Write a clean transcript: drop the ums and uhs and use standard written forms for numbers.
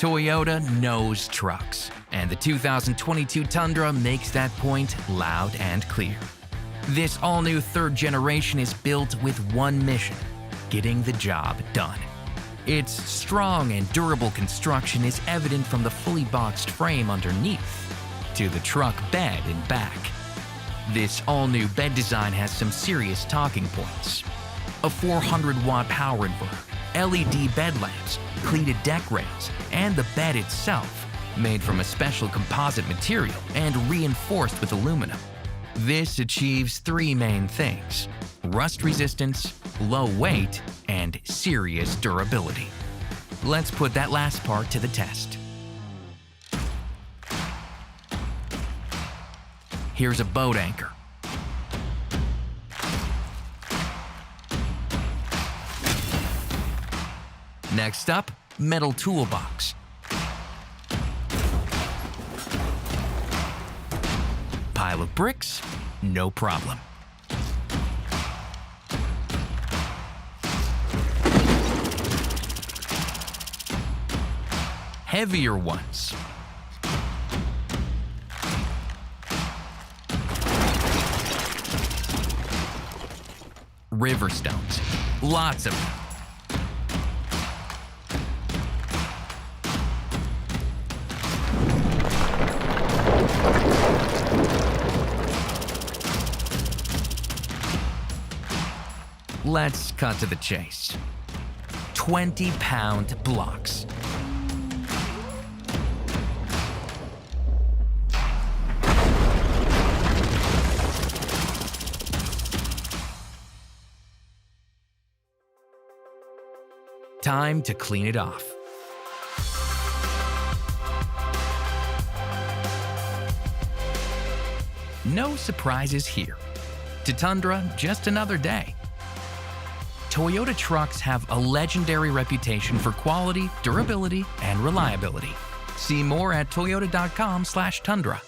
Toyota knows trucks, and the 2022 Tundra makes that point loud and clear. This all-new third generation is built with one mission: getting the job done. Its strong and durable construction is evident from the fully boxed frame underneath to the truck bed and back. This all-new bed design has some serious talking points: a 400-watt power inverter, LED bed lamps, cleated deck rails, and the bed itself, made from a special composite material and reinforced with aluminum. This achieves three main things: rust resistance, low weight, and serious durability. Let's put that last part to the test. Here's a boat anchor. Next up, metal toolbox. Pile of bricks? No problem. Heavier ones. River stones. Lots of them. Let's cut to the chase. 20-pound blocks. Time to clean it off. No surprises here. To Tundra, just another day. Toyota trucks have a legendary reputation for quality, durability, and reliability. See more at toyota.com/Tundra.